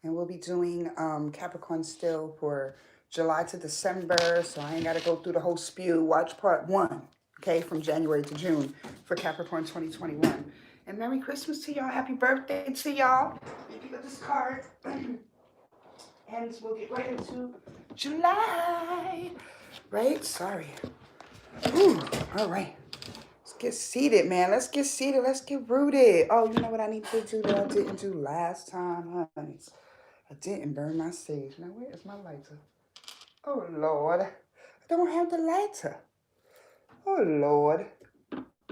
And we'll be doing Capricorn still for July to December. So I ain't got to go through the whole spew. Watch part 1, okay, from January to June for Capricorn 2021. And Merry Christmas to y'all. Happy birthday to y'all. Thank you for this card. And we'll get right into July. Right? Sorry. Whew. All right. Let's get seated, man. Let's get seated. Let's get rooted. Oh, you know what I need to do that I didn't do last time, honey? I didn't burn my sage. Now, where is my lighter? Oh, Lord. I don't have the lighter. Oh, Lord.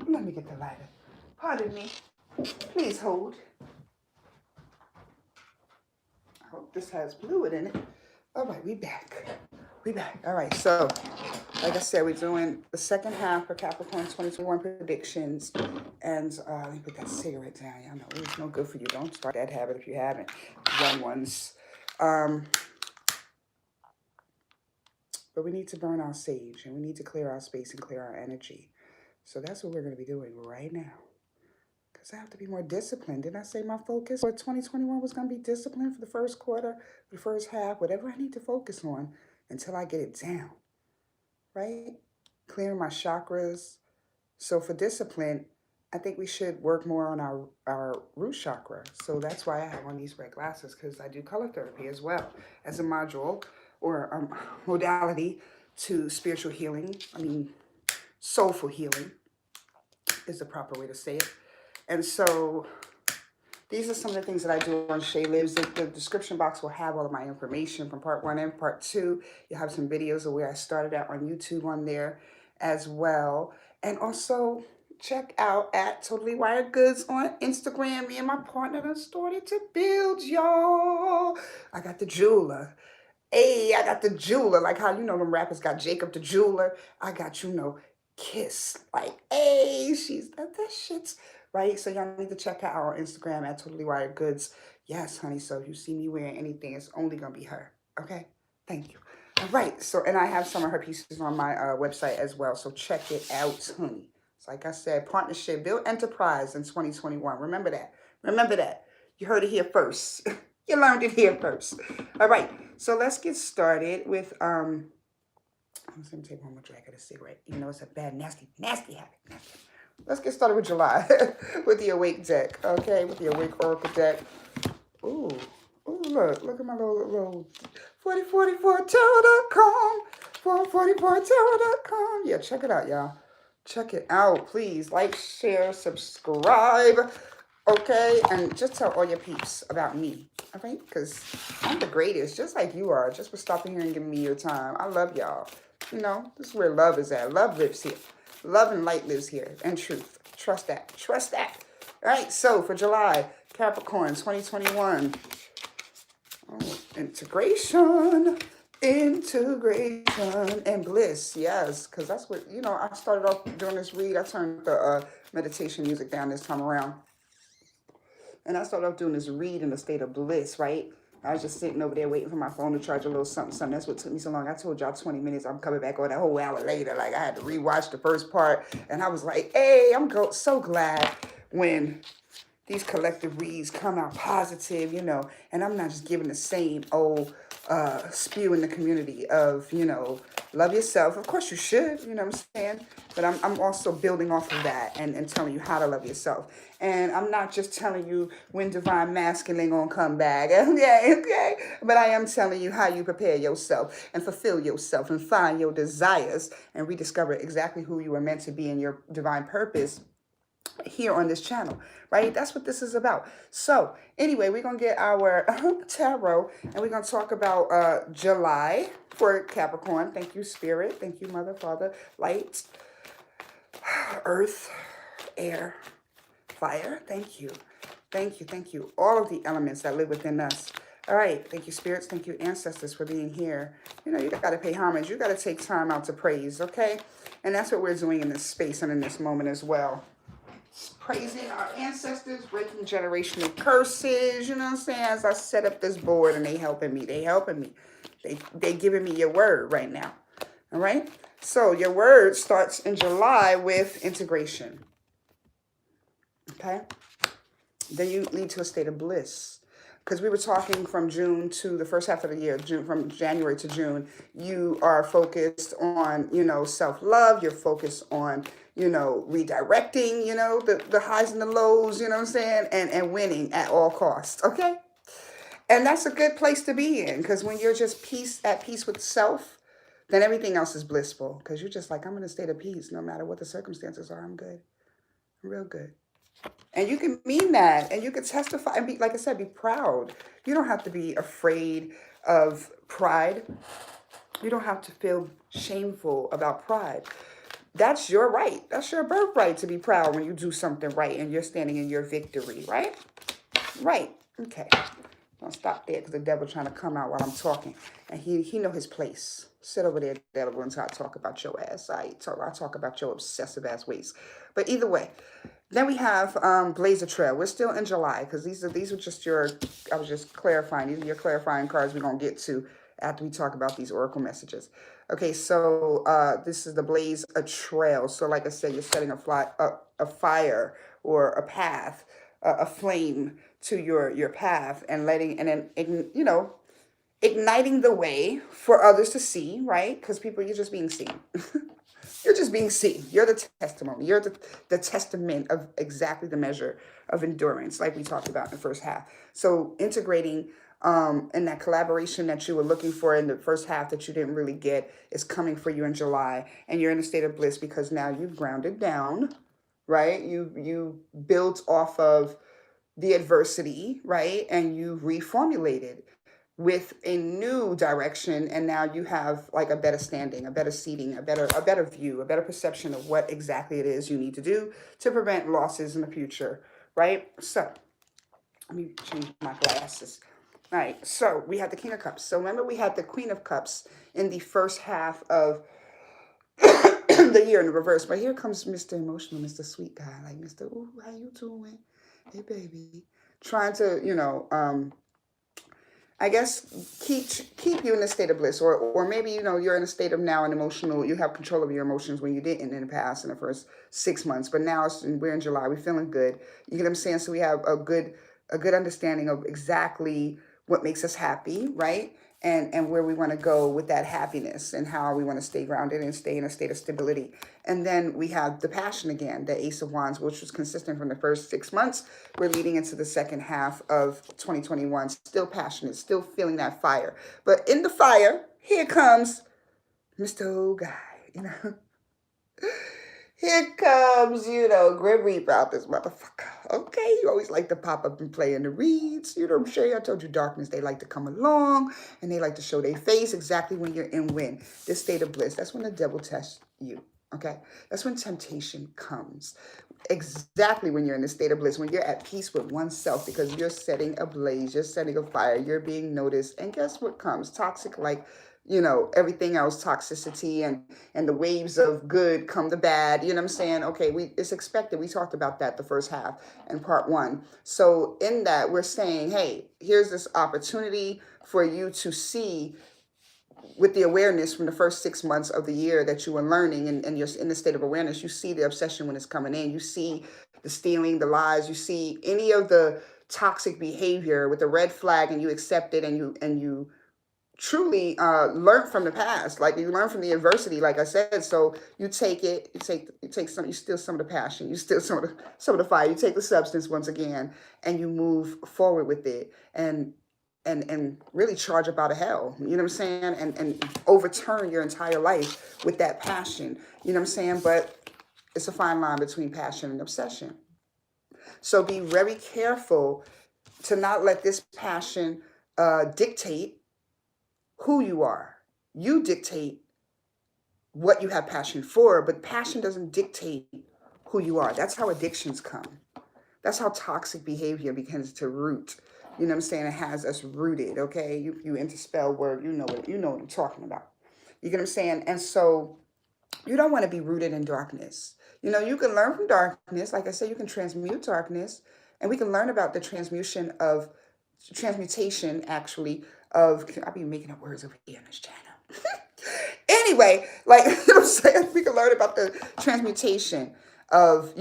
Let me get the lighter. Pardon me. Please hold. I hope this has fluid in it. All right, we back. We back. All right, so like I said, we're doing the second half for Capricorn 2021 predictions. And let me put that cigarette down. Y'all know it's no good for you. Don't start that habit if you haven't. Young ones. But we need to burn our sage, and we need to clear our space and clear our energy. So that's what we're going to be doing right now. Because I have to be more disciplined. Didn't I say my focus for 2021 was going to be discipline for the first quarter, for the first half, whatever I need to focus on until I get it down, right? Clearing my chakras. So for discipline, I think we should work more on our root chakra. So that's why I have on these red glasses, because I do color therapy as well as a module or modality to spiritual healing. I mean, soulful healing is the proper way to say it. And so these are some of the things that I do on Shay Lives. The description box will have all of my information from part 1 and part 2. You'll have some videos of where I started out on YouTube on there as well. And also check out at Totally Wired Goods on Instagram. Me and my partner done started to build, y'all. I got the jeweler. Hey, I got the jeweler. Like how, you know, them rappers got Jacob the jeweler. I got, you know, Kiss. Like, hey, she's that shit's right. So y'all need to check her out on Instagram at Totally Wired Goods. Yes, honey. So if you see me wearing anything, it's only gonna be her. Okay. Thank you. All right. So, and I have some of her pieces on my website as well. So check it out, honey. It's like I said, partnership, build enterprise in 2021. Remember that. Remember that. You heard it here first. You learned it here first. All right. So let's get started with I'm just gonna take one more drag of the cigarette. You know it's a bad, nasty habit. Let's get started with July with the Awake deck. Okay, with the Awake Oracle deck. Ooh, look at my little 4044tarot.com. 444tarot.com. Yeah, check it out, y'all. Check it out, please. Like, share, subscribe. Okay, and just tell all your peeps about me, all right? Because I'm the greatest, just like you are, just for stopping here and giving me your time. I love y'all. You know, this is where love is at. Love lives here. Love and light lives here, and truth. Trust that. Trust that. All right, so for July, Capricorn 2021. Oh, integration and bliss. Yes, because that's what, you know, I started off doing this read. I turned the meditation music down this time around. And I started off doing this read in a state of bliss, right? I was just sitting over there waiting for my phone to charge a little something. That's what took me so long. I told y'all 20 minutes. I'm coming back on a whole hour later. Like, I had to rewatch the first part. And I was like, hey, I'm so glad when these collective reads come out positive, you know. And I'm not just giving the same old spew in the community of, you know, love yourself. Of course you should, you know what I'm saying? But I'm also building off of that and telling you how to love yourself. And I'm not just telling you when divine masculine gonna come back. Okay. But I am telling you how you prepare yourself and fulfill yourself and find your desires and rediscover exactly who you were meant to be in your divine purpose here on this channel, right? That's what this is about. So anyway, we're gonna get our tarot and we're gonna talk about July for Capricorn. Thank you, Spirit. Thank you, Mother, Father, Light, Earth, Air, Fire. Thank you. All of the elements that live within us. All right. Thank you, spirits. Thank you, ancestors, for being here. You know, you got to pay homage. You got to take time out to praise, okay? And that's what we're doing in this space and in this moment as well. Praising our ancestors, breaking generational curses, you know what I'm saying? As I set up this board and they helping me. They giving me your word right now. All right? So your word starts in July with integration. Okay? Then you lead to a state of bliss. because we were talking from June to the first half of the year, from January to June, you are focused on, self-love. You're focused on, redirecting, the highs and the lows, you know what I'm saying? And winning at all costs. Okay. And that's a good place to be in, because when you're just at peace with self, then everything else is blissful, because you're just like, I'm in a state of peace. No matter what the circumstances are, I'm good. I'm real good. And you can mean that, and you can testify and be, like I said, be proud. You don't have to be afraid of pride. You don't have to feel shameful about pride. That's your right. That's your birthright to be proud when you do something right and you're standing in your victory, right? Right. Okay. I'll stop there because the devil's trying to come out while I'm talking. And he know his place. Sit over there, devil, until I talk about your ass. I talk about your obsessive ass ways. But either way, then we have Blazer Trail. We're still in July, because these are just I was just clarifying. These are your clarifying cards we're going to get to after we talk about these oracle messages. Okay, so this is the Blaze a Trail. So like I said, you're setting a fire or a path, a flame to your path, and igniting the way for others to see, right? Because people, you're just being seen. You're just being seen. You're the testimony. You're the testament of exactly the measure of endurance, like we talked about in the first half. So integrating and that collaboration that you were looking for in the first half that you didn't really get is coming for you in July. And you're in a state of bliss because now you've grounded down, right? You built off of the adversity, right? And you reformulated with a new direction, and now you have like a better standing, a better seating, a better view, a better perception of what exactly it is you need to do to prevent losses in the future, right? So let me change my glasses. All right, so we have the King of Cups. So remember, we had the Queen of Cups in the first half of the year in the reverse, but here comes Mr. Emotional, Mr. Sweet Guy, like Mr. Ooh, how you doing? Hey, baby. Trying to, I guess keep you in a state of bliss, or maybe you're in a state of now an emotional. You have control of your emotions when you didn't in the past in the first 6 months, but now we're in July. We're feeling good. You get what I'm saying? So we have a good understanding of exactly what makes us happy, right? And where we want to go with that happiness, and how we want to stay grounded and stay in a state of stability. And then we have the passion again, the Ace of Wands, which was consistent from the first 6 months. We're leading into the second half of 2021, still passionate, still feeling that fire. But in the fire, here comes Mr. Old Guy, Here comes, Grim Reaper out this motherfucker. Okay, you always like to pop up and play in the reads. You know what I'm saying? I told you darkness, they like to come along, and they like to show their face exactly when you're in win. This state of bliss, that's when the devil tests you, okay? That's when temptation comes. Exactly when you're in the state of bliss, when you're at peace with oneself, because you're setting a blaze, you're setting a fire, you're being noticed. And guess what comes? Toxic, like, everything else, toxicity and the waves of good come the bad. You know what I'm saying? Okay, it's expected. We talked about that the first half in part 1. So in that, we're saying, hey, here's this opportunity for you to see with the awareness from the first 6 months of the year that you were learning, and you're in the state of awareness. You see the obsession when it's coming in. You see the stealing, the lies. You see any of the toxic behavior with the red flag, and you accept it, and you truly learn from the past. Like, you learn from the adversity, like I said. So you take it, you steal some of the passion, you steal some of the fire, you take the substance once again, and you move forward with it, and really charge up out of hell. You know what I'm saying? And overturn your entire life with that passion. You know what I'm saying? But it's a fine line between passion and obsession. So be very careful to not let this passion dictate who you are. You dictate what you have passion for, but passion doesn't dictate who you are. That's how addictions come. That's how toxic behavior begins to root. You know what I'm saying? It has us rooted, okay? You interspell word, you know what I'm talking about. You get what I'm saying? And so you don't want to be rooted in darkness. You can learn from darkness. Like I said, you can transmute darkness, and we can learn about the transmutation, actually, I'll be making up words over here on this channel. Anyway, like, you know what I'm saying? We can learn about the transmutation of,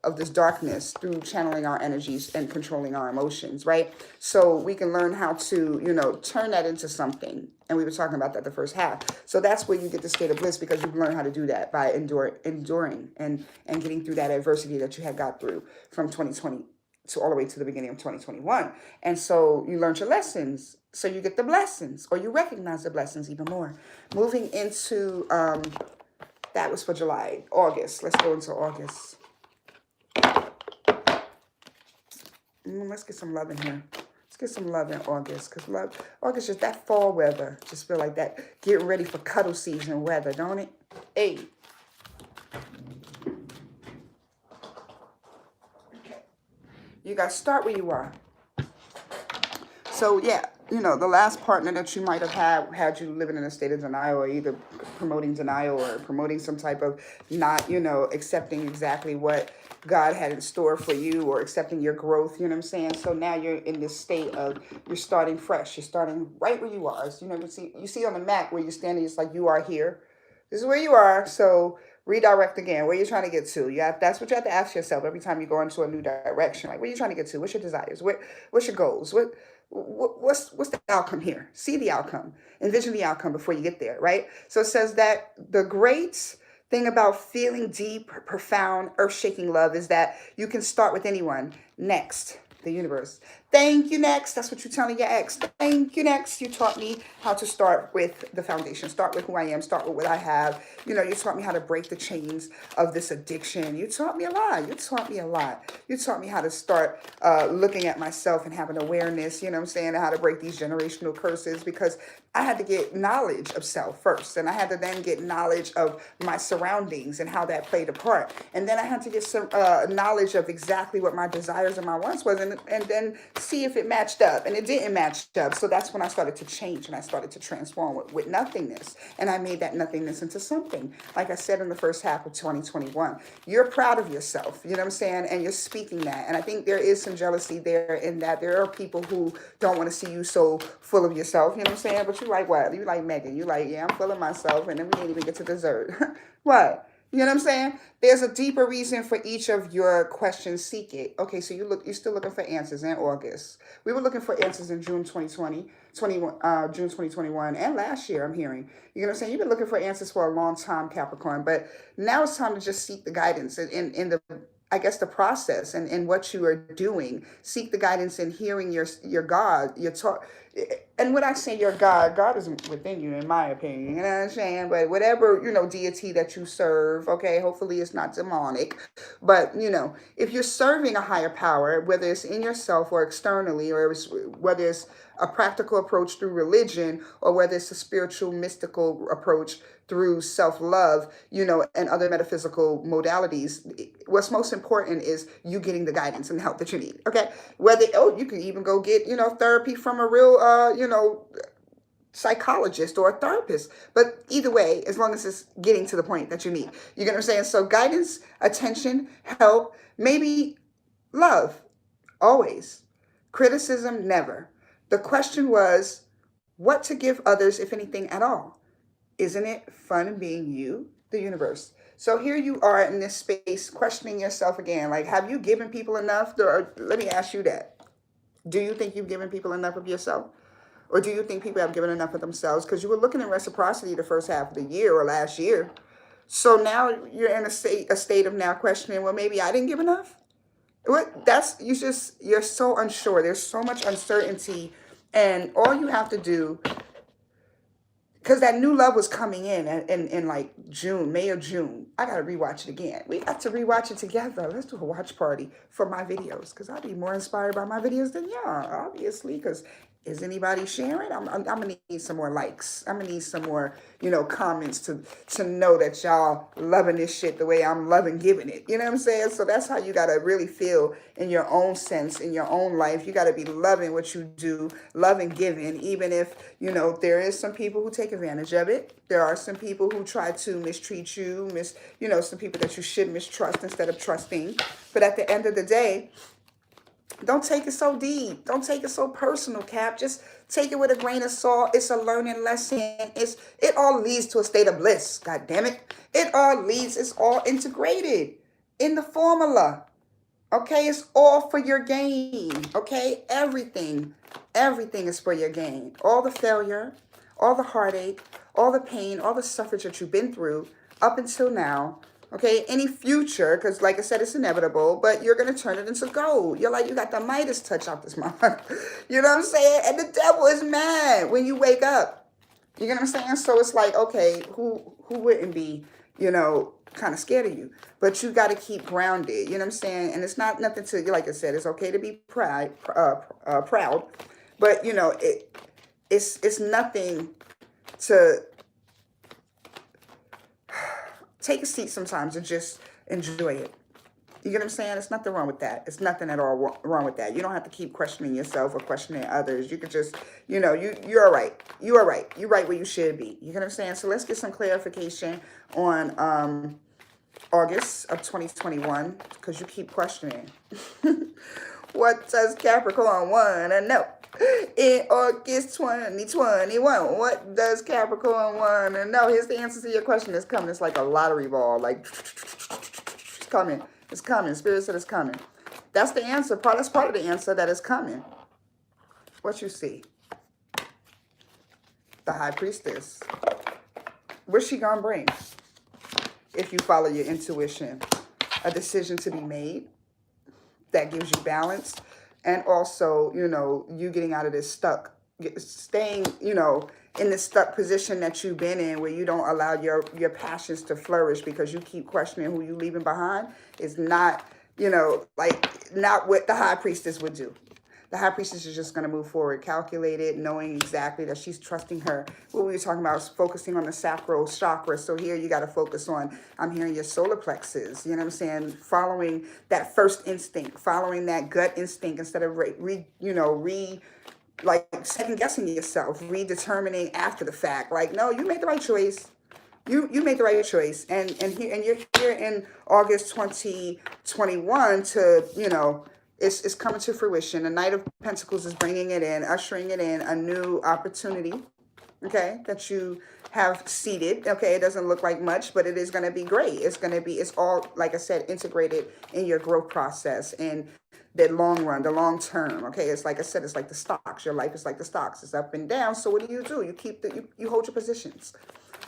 of this darkness through channeling our energies and controlling our emotions, right? So we can learn how to, turn that into something. And we were talking about that the first half. So that's where you get the state of bliss, because you've learned how to do that by enduring and getting through that adversity that you had got through from 2020 to all the way to the beginning of 2021. And so you learned your lessons. So you get the blessings, or you recognize the blessings even more. Moving into, that was for July. August. Let's go into August. Let's get some love in here. Let's get some love in August. Because August, just that fall weather. Just feel like that. Getting ready for cuddle season weather, don't it? Hey. Okay. You got to start where you are. So, yeah, the last partner that you might have had you living in a state of denial, or either promoting denial or promoting some type of not, accepting exactly what God had in store for you, or accepting your growth, you know what I'm saying? So now you're in this state of, you're starting fresh. You're starting right where you are. So, you see on the map where you're standing, it's like you are here. This is where you are. So redirect again. Where you're trying to get to. That's what you have to ask yourself every time you go into a new direction. Like, where are you trying to get to? What's your desires? What's your goals? What's the outcome here? See the outcome. Envision the outcome before you get there, right? So it says that the great thing about feeling deep, profound, earth-shaking love is that you can start with anyone. Next, the universe. Thank you, next. That's what you're telling your ex. Thank you, next. You taught me how to start with the foundation. Start with who I am. Start with what I have. You taught me how to break the chains of this addiction. You taught me a lot. You taught me a lot. You taught me how to start looking at myself and having awareness, you know what I'm saying, and how to break these generational curses, because I had to get knowledge of self first, and I had to then get knowledge of my surroundings and how that played a part. And then I had to get some knowledge of exactly what my desires and my wants was, and then see if it matched up. And it didn't match up. So that's when I started to change, and I started to transform with nothingness. And I made that nothingness into something. Like I said in the first half of 2021, you're proud of yourself, you know what I'm saying? And you're speaking that. And I think there is some jealousy there, in that there are people who don't want to see you so full of yourself, you know what I'm saying? But you like what? You like Megan. You like, yeah, I'm full of myself, and then we didn't even get to dessert. What? You know what I'm saying? There's a deeper reason for each of your questions. Seek it. Okay, so you're still looking for answers in August. We were looking for answers in June 2020, June 2021, and last year, I'm hearing. You know what I'm saying? You've been looking for answers for a long time, Capricorn, but now it's time to just seek the guidance in the, I guess, the process and what you are doing. Seek the guidance in hearing your God, your talk. And when I say your God is within you, in my opinion, you know what I'm saying? But whatever, deity that you serve, okay, hopefully it's not demonic. But, if you're serving a higher power, whether it's in yourself or externally, or whether it's a practical approach through religion, or whether it's a spiritual, mystical approach through self-love, and other metaphysical modalities, what's most important is you getting the guidance and help that you need, okay? You can even go get, therapy from a real, psychologist or a therapist. But either way, as long as it's getting to the point that you need. You get what I'm saying? So guidance, attention, help, maybe love, always. Criticism, never. The question was, what to give others, if anything at all? Isn't it fun being you? The universe. So here you are in this space, questioning yourself again. Like, have you given people enough? Or let me ask you that. Do you think you've given people enough of yourself? Or do you think people have given enough of themselves? Because you were looking at reciprocity the first half of the year or last year. So now you're in a state of now questioning, well, maybe I didn't give enough? You're so unsure. There's so much uncertainty. And all you have to do, because that new love was coming in like June, May or June. I got to rewatch it again. We got to rewatch it together. Let's do a watch party for my videos, because I'll be more inspired by my videos than y'all, obviously, because is anybody sharing? I'm going to need some more likes. I'm going to need some more, comments to know that y'all loving this shit the way I'm loving giving it. You know what I'm saying? So that's how you got to really feel in your own sense, in your own life. You got to be loving what you do, loving giving, even if, there is some people who take advantage of it. There are some people who try to mistreat you, some people that you should mistrust instead of trusting. But at the end of the day, Don't take it so deep. Don't take it so personal, Cap. Just take it with a grain of salt. It's a learning lesson. It all leads to a state of bliss. God damn it. It all leads, it's all integrated in the formula. Okay, it's all for your gain. Okay, everything is for your gain. All the failure, all the heartache, all the pain, all the suffrage that you've been through up until now. Okay, any future, because like I said, it's inevitable, but you're going to turn it into gold. You're like, you got the Midas touch out this month. You know what I'm saying? And the devil is mad when you wake up. You know what I'm saying? So it's like, okay, who wouldn't be, kind of scared of you? But you got to keep grounded. You know what I'm saying? And it's not nothing to, like I said, it's okay to be proud, but it's nothing to take a seat sometimes and just enjoy it. You get what I'm saying? There's nothing wrong with that. It's nothing at all wrong with that. You don't have to keep questioning yourself or questioning others. You could just, you're all right. You are right. You're right where you should be. You get what I'm saying? So let's get some clarification on August of 2021, because you keep questioning. What does Capricorn want to know? In August 2021, what does Capricorn want to know? Here's the answer to your question. It's coming. It's like a lottery ball. Like, it's coming. It's coming. Spirit said it's coming. That's the answer. That's part of the answer that is coming. What you see? The High Priestess. What's she going to bring? If you follow your intuition. A decision to be made that gives you balance. And also, you getting out of this staying, in this stuck position that you've been in, where you don't allow your passions to flourish because you keep questioning who you leaving behind, is not, not what the High Priestess would do. The High Priestess is just going to move forward, calculated, knowing exactly that she's trusting her. What we were talking about is focusing on the sacral chakra. So here you got to focus on, I'm hearing your solar plexus. You know what I'm saying? Following that first instinct, following that gut instinct instead of second guessing yourself, redetermining after the fact. Like, no, you made the right choice. You made the right choice. And you're here in August 2021 to, it's coming to fruition. The Knight of Pentacles is bringing it in, ushering it in, a new opportunity, okay, that you have seeded. Okay, it doesn't look like much, but it is going to be great. It's all, like I said, integrated in your growth process and the long run, the long term. Okay, it's like I said, it's like the stocks. Your life is like the stocks. It's up and down. So what do? You keep you hold your positions.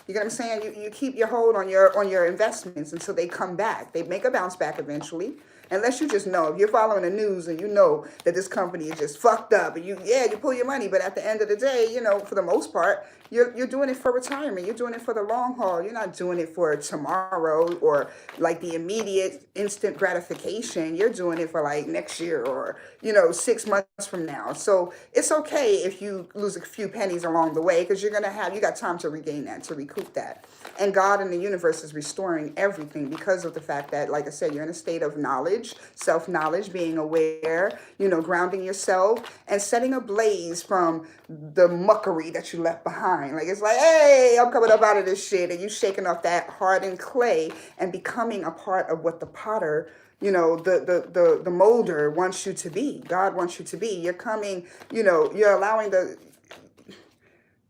You get what I'm saying? You keep your hold on your investments until they come back. They make a bounce back eventually. Unless you just know, if you're following the news and you know that this company is just fucked up, and you pull your money, but at the end of the day, for the most part, you're doing it for retirement. You're doing it for the long haul. You're not doing it for tomorrow or like the immediate instant gratification. You're doing it for like next year or, 6 months from now. So it's okay if you lose a few pennies along the way, because you got time to regain that, to recoup that. And God and the universe is restoring everything because of the fact that, like I said, you're in a state of knowledge, self-knowledge, being aware, grounding yourself and setting a blaze from the muckery that you left behind. Like, it's like, hey, I'm coming up out of this shit. And you shaking off that hardened clay and becoming a part of what the potter, the molder wants you to be. God wants you to be. You're coming, you're allowing the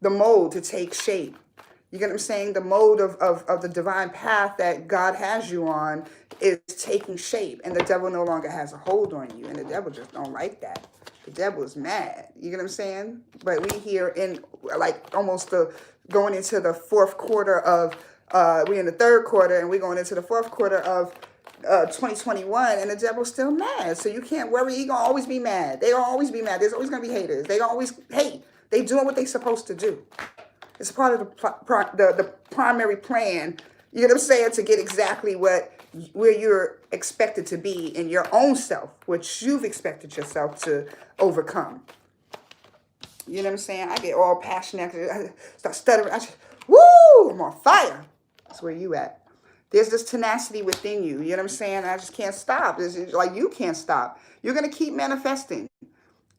mold to take shape. You get what I'm saying? The mode of the divine path that God has you on is taking shape. And the devil no longer has a hold on you. And the devil just don't like that. The devil is mad. You get what I'm saying? But we here in like almost going into the fourth quarter of, we're in the third quarter and we're going into the fourth quarter of 2021, and the devil's still mad. So you can't worry. He's going to always be mad. They're going to always be mad. There's always going to be haters. They're going to always hate. They doing what they're supposed to do. It's a part of the primary plan, you know what I'm saying, to get exactly where you're expected to be in your own self, which you've expected yourself to overcome. You know what I'm saying? I get all passionate. I start stuttering. I'm on fire. That's where you at. There's this tenacity within you. You know what I'm saying? I just can't stop. It's like you can't stop. You're going to keep manifesting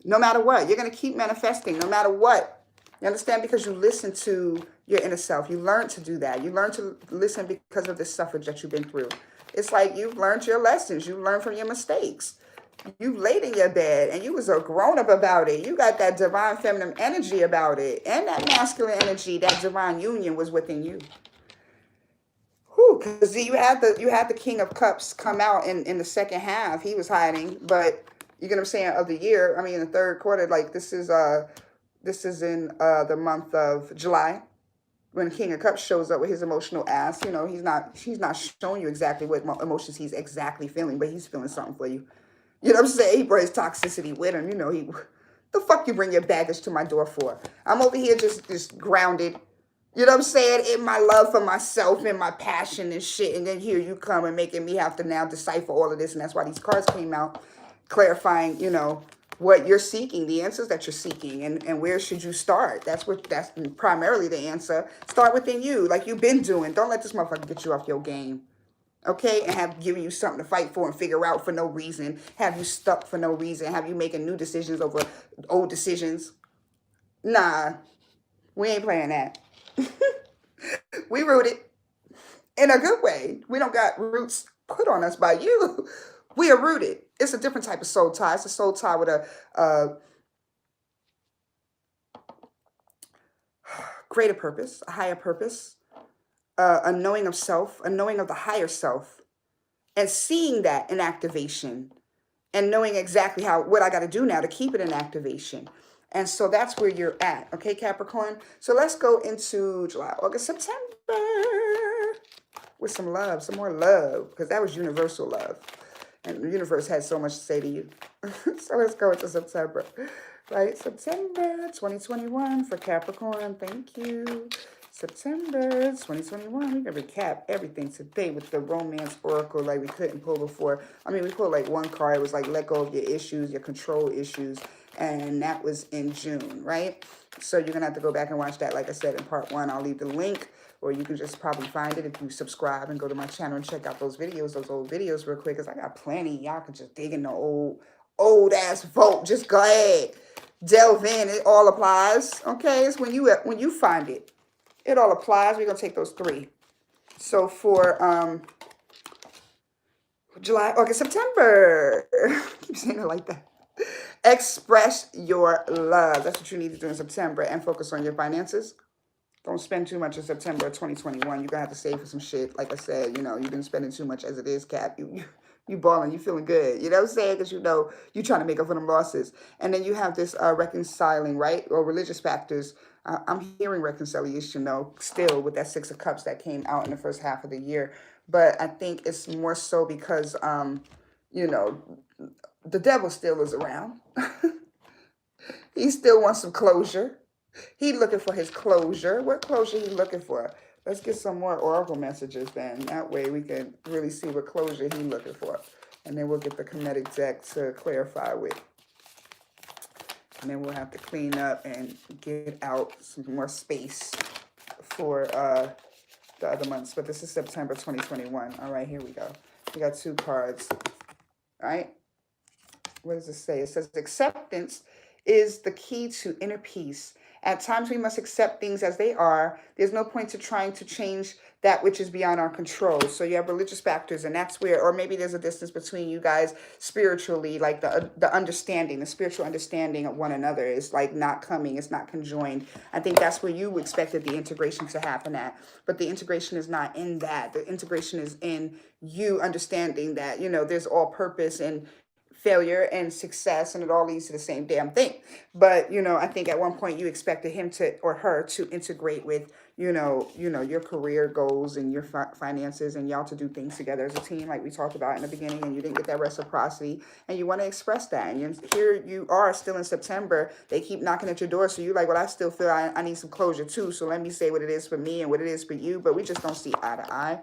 no matter what. You're going to keep manifesting no matter what. You understand? Because you listen to your inner self. You learn to do that. You learn to listen because of the suffrage that you've been through. It's like you've learned your lessons. You learn from your mistakes. You laid in your bed and you was a grown-up about it. You got that divine feminine energy about it. And that masculine energy, that divine union was within you. Because you had the King of Cups come out in the second half. He was hiding, but you get what I'm saying, of the year. I mean, in the third quarter, like this is in the month of July, when King of Cups shows up with his emotional ass. He's not showing you exactly what emotions he's exactly feeling, but he's feeling something for you. You know what I'm saying? He brought his toxicity with him. The fuck you bring your baggage to my door for? I'm over here just grounded. You know what I'm saying? In my love for myself and my passion and shit. And then here you come and making me have to now decipher all of this. And that's why these cards came out, clarifying, what you're seeking, the answers that you're seeking, and where should you start. That's primarily the answer. Start within you, like you've been doing. Don't let this motherfucker get you off your game. Okay, and have given you something to fight for and figure out for no reason, have you stuck for no reason, have you making new decisions over old decisions. Nah, we ain't playing that. We rooted in a good way. We don't got roots put on us by you. We are rooted. It's a different type of soul tie. It's a soul tie with a greater purpose, a higher purpose, a knowing of self, a knowing of the higher self, and seeing that in activation, and knowing exactly what I got to do now to keep it in activation. And so that's where you're at, okay, Capricorn? So let's go into July, August, September with some love, some more love, because that was universal love. And the universe had so much to say to you. So let's go into September, right? September 2021 for Capricorn. Thank you. September 2021. We can recap everything today with the romance oracle like we couldn't pull before. I mean, we pulled like one card. It was like let go of your issues, your control issues. And that was in June, right? So you're going to have to go back and watch that. Like I said, in part 1, I'll leave the link. Or you can just probably find it if you subscribe and go to my channel and check out those old videos real quick. Because I got plenty. Y'all can just dig in the old ass vault. Just go ahead. Delve in. It all applies. Okay? It's when you find it. It all applies. We're going to take those 3. So for July, August, September. Keep saying it like that. Express your love. That's what you need to do in September. And focus on your finances. Don't spend too much in September 2021. You're going to have to save for some shit. Like I said, you've been spending too much as it is, Cap. You balling. You feeling good. You know what I'm saying? Because you're trying to make up for them losses. And then you have this reconciling, right? Or religious factors. I'm hearing reconciliation, though, still with that 6 of Cups that came out in the first half of the year. But I think it's more so because, the devil still is around. He still wants some closure. He looking for his closure. What closure he looking for? Let's get some more oracle messages then. That way we can really see what closure he looking for. And then we'll get the Kemetic deck to clarify with. And then we'll have to clean up and get out some more space for the other months. But this is September 2021. All right, here we go. We got 2 cards. All right. What does it say? It says acceptance is the key to inner peace. At times we must accept things as they are. There's no point to trying to change that which is beyond our control. So you have religious factors, and that's where, or maybe there's a distance between you guys spiritually, like the understanding, the spiritual understanding of one another is like not coming, it's not conjoined. I think that's where you expected the integration to happen at. But the integration is not in that. The integration is in you understanding that, there's all purpose and failure and success, and it all leads to the same damn thing. But I think at one point you expected him to, or her to, integrate with your career goals and your finances, and y'all to do things together as a team, like we talked about in the beginning. And you didn't get that reciprocity, and you want to express that. And here you are still in September. They keep knocking at your door, so you're like, well, I still feel I need some closure too. So let me say what it is for me and what it is for you. But we just don't see eye to eye.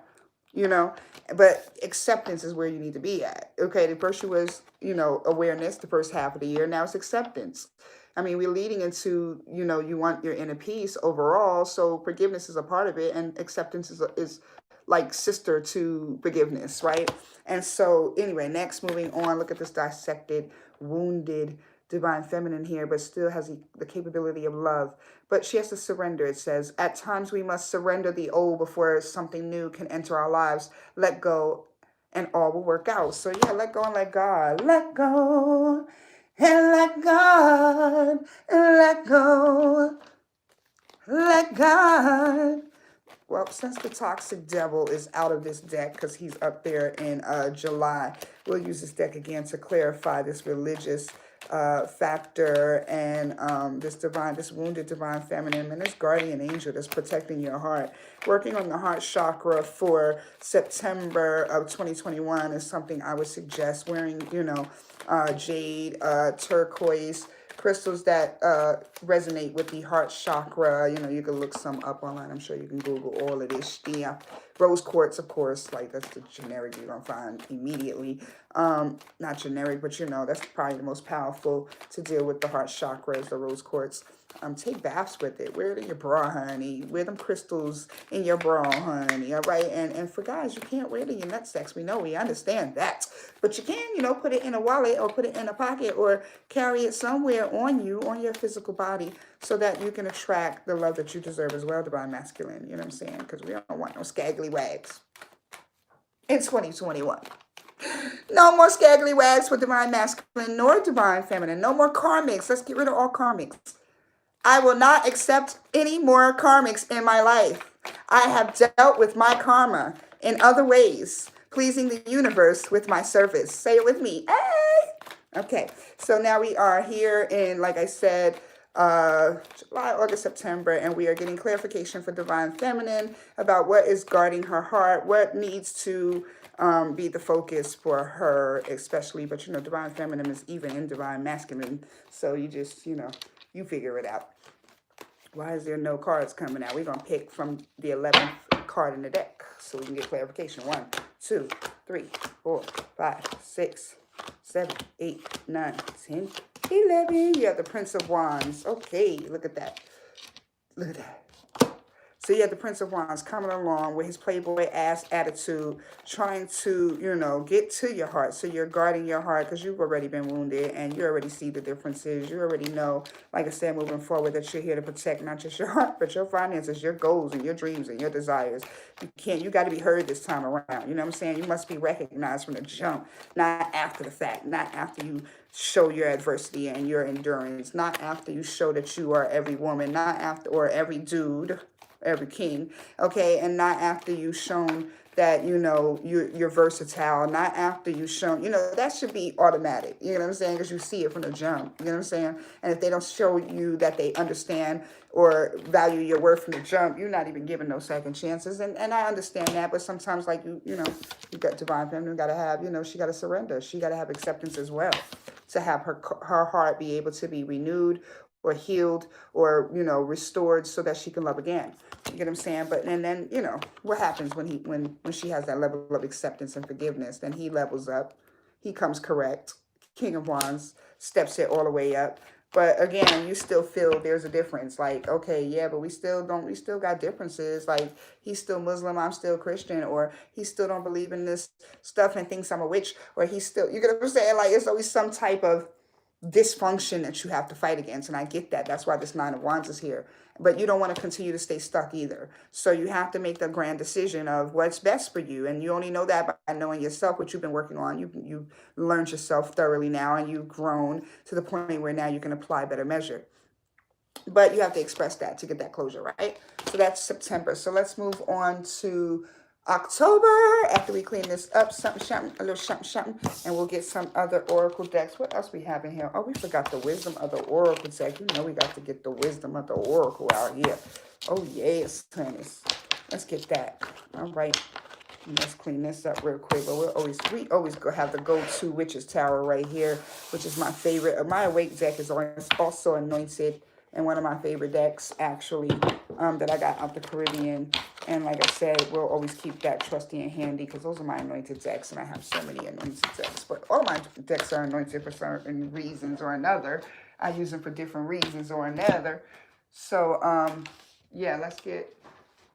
But acceptance is where you need to be at. Okay, the first was, awareness, the first half of the year. Now it's acceptance. I mean, we're leading into, you want your inner peace overall. So forgiveness is a part of it, and acceptance is like sister to forgiveness, right? And so anyway, next, moving on, look at this dissected, wounded divine feminine here, but still has the capability of love. But she has to surrender, it says. At times we must surrender the old before something new can enter our lives. Let go and all will work out. So yeah, let go and let God. Let go and let God. Let go. Let God. Well, since the Toxic Devil is out of this deck because he's up there in July, we'll use this deck again to clarify this religious factor and this wounded divine feminine and this guardian angel that's protecting your heart. Working on the heart chakra for September of 2021 is something I would suggest. Wearing, jade, turquoise, crystals that resonate with the heart chakra. You can look some up online. I'm sure you can Google all of this. Yeah. Rose quartz, of course, like that's the generic you're going to find immediately. Not generic, but that's probably the most powerful to deal with the heart chakra is the rose quartz. Take baths with it. Wear it in your bra, honey. Wear them crystals in your bra, honey. All right. And for guys, you can't wear it in your nutsack. We understand that. But you can, put it in a wallet or put it in a pocket or carry it somewhere on you, on your physical body, so that you can attract the love that you deserve as well, divine masculine. You know what I'm saying? Because we don't want no scraggly wags in 2021. No more scraggly wags for divine masculine nor divine feminine. No more karmics. Let's get rid of all karmics. I will not accept any more karmics in my life. I have dealt with my karma in other ways, pleasing the universe with my service. Say it with me. Hey! Okay, so now we are here in, like I said, July, August, September, and we are getting clarification for divine feminine about what is guarding her heart, what needs to be the focus for her especially. But, divine feminine is even in divine masculine, so you just, you figure it out. Why is there no cards coming out? We're going to pick from the 11th card in the deck so we can get clarification. 1, 2, 3, 4, 5, 6, 7, 8, 9, 10, 11. You have the Prince of Wands. Okay, look at that. Look at that. So you have the Prince of Wands coming along with his playboy ass attitude, trying to, get to your heart. So you're guarding your heart because you've already been wounded and you already see the differences. You already know, like I said, moving forward, that you're here to protect not just your heart, but your finances, your goals and your dreams and your desires. You got to be heard this time around. You know what I'm saying? You must be recognized from the jump, not after the fact, not after you show your adversity and your endurance, not after you show that you are every woman, not after, or every dude, every king, okay, and not after you've shown that, you're versatile, not after you've shown, that should be automatic, you know what I'm saying, because you see it from the jump, you know what I'm saying, and if they don't show you that they understand or value your worth from the jump, you're not even given no second chances, and I understand that, but sometimes, like, you got divine feminine, got to have, she got to surrender, she got to have acceptance as well, to have her heart be able to be renewed or healed or, restored so that she can love again. You get what I'm saying? But and then, what happens when she has that level of acceptance and forgiveness? Then he levels up. He comes correct. King of Wands steps it all the way up. But again, you still feel there's a difference. Like, okay, yeah, but we still got differences. Like, he's still Muslim, I'm still Christian, or he still don't believe in this stuff and thinks I'm a witch, or he's still, you get what I'm saying? Like, it's always some type of dysfunction that you have to fight against, and I get that. That's why this Nine of Wands is here. But you don't want to continue to stay stuck either. So you have to make the grand decision of what's best for you, and you only know that by knowing yourself, what you've been working on. You've learned yourself thoroughly now, and you've grown to the point where now you can apply better measure. But you have to express that to get that closure, right? So that's September. So let's move on to October, after we clean this up, something, a little something, and we'll get some other oracle decks. What else we have in here? Oh, we forgot the wisdom of the oracle deck. We got to get the wisdom of the oracle out here. Oh, yes, honey. Let's get that. All right. Let's clean this up real quick. But we always go have the go-to Witch's Tower right here, which is my favorite. My Awake deck is also anointed, and one of my favorite decks, actually, that I got out the Caribbean. And like I said, we'll always keep that trusty and handy because those are my anointed decks, and I have so many anointed decks. But all my decks are anointed for certain reasons or another. I use them for different reasons or another. So, yeah, let's get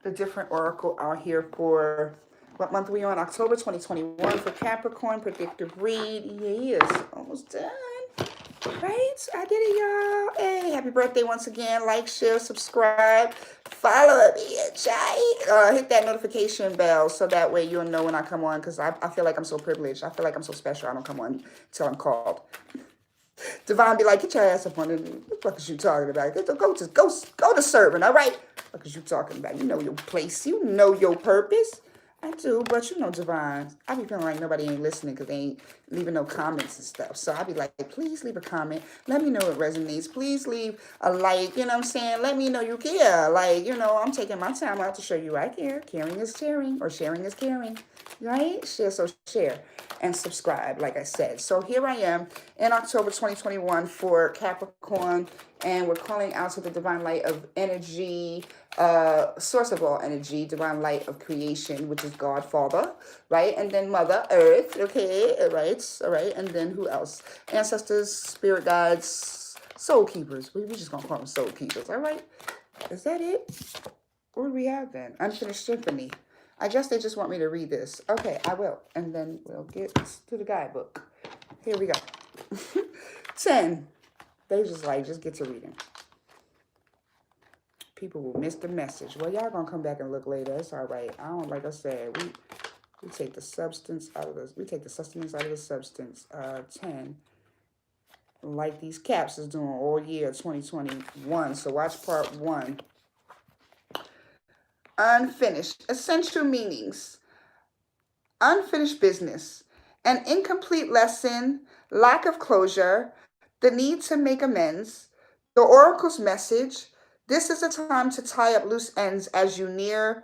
the different oracle out here for what month are we on? October 2021 for Capricorn predictive read. Yes, almost done. Right? I did it, y'all. Hey, happy birthday once again. Like, share, subscribe, follow me, hit that notification bell so that way you'll know when I come on, because I feel like I'm so privileged. I feel like I'm so special. I don't come on until I'm called. Divine be like, get your ass up on it. What the fuck is you talking about? Go to serving, all right? What is you talking about? You know your place. You know your purpose. I do, but you know, Divine, I be feeling like nobody ain't listening because they ain't leaving no comments and stuff. So I be like, please leave a comment. Let me know it resonates. Please leave a like. You know what I'm saying? Let me know you care. Like, you know, I'm taking my time out to show you I care. Caring is sharing, or sharing is caring. Right? Share, so share and subscribe, like I said. So here I am in October 2021 for Capricorn, and we're calling out to the divine light of energy, source of all energy, divine light of creation, which is God, Father, right? And then Mother Earth, okay, all right. And then who else? Ancestors, spirit guides, soul keepers. We just gonna call them soul keepers, all right? Is that it? What do we have then? Unfinished Symphony. I guess they just want me to read this. Okay, I will. And then we'll get to the guidebook. Here we go. 10. They just like, just get to reading. People will miss the message. Well, y'all gonna come back and look later. It's all right. I don't, like I said, we take the substance out of this. We take the sustenance out of the substance. 10. Like these caps is doing all year 2021. So watch part 1. Unfinished. Essential meanings. Unfinished business. An incomplete lesson. Lack of closure. The need to make amends. The oracle's message. This is a time to tie up loose ends as you near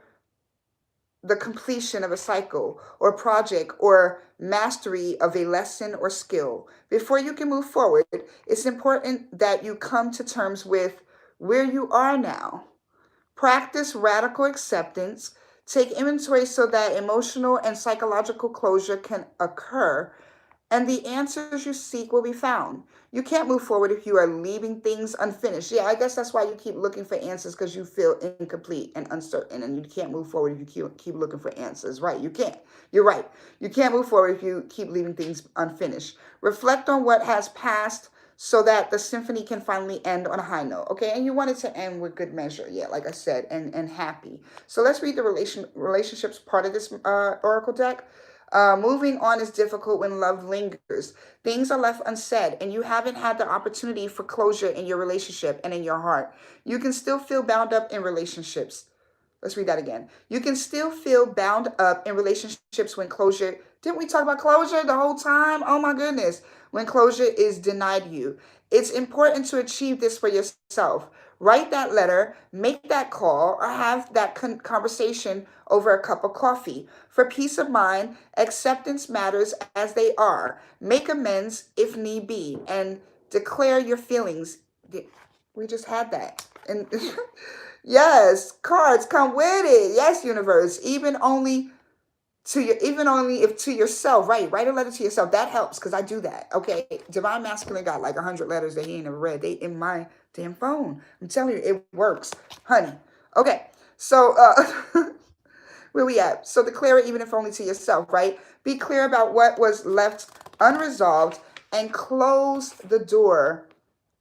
the completion of a cycle or project or mastery of a lesson or skill. Before you can move forward, it's important that you come to terms with where you are now. Practice radical acceptance. Take inventory so that emotional and psychological closure can occur, and the answers you seek will be found. You can't move forward if you are leaving things unfinished. Yeah, I guess that's why you keep looking for answers, because you feel incomplete and uncertain, and you can't move forward if you keep looking for answers. Right, you can't. You're right. You can't move forward if you keep leaving things unfinished. Reflect on what has passed so that the symphony can finally end on a high note, okay? And you want it to end with good measure, yeah, like I said, and happy. So let's read the relationships part of this oracle deck. Moving on is difficult when love lingers. Things are left unsaid, and you haven't had the opportunity for closure in your relationship and in your heart. You can still feel bound up in relationships. Let's read that again. You can still feel bound up in relationships when closure... Didn't we talk about closure the whole time? Oh my goodness. When closure is denied you. It's important to achieve this for yourself. Write that letter, make that call, or have that conversation over a cup of coffee. For peace of mind, acceptance matters as they are. Make amends if need be, and declare your feelings. We just had that. And yes, cards come with it. Yes, universe. Even only if to yourself, right? Write a letter to yourself. That helps, because I do that. Okay. Divine Masculine got like 100 letters that he ain't never read. They in my damn phone. I'm telling you, it works, honey. Okay. So where we at? So declare it even if only to yourself, right? Be clear about what was left unresolved and close the door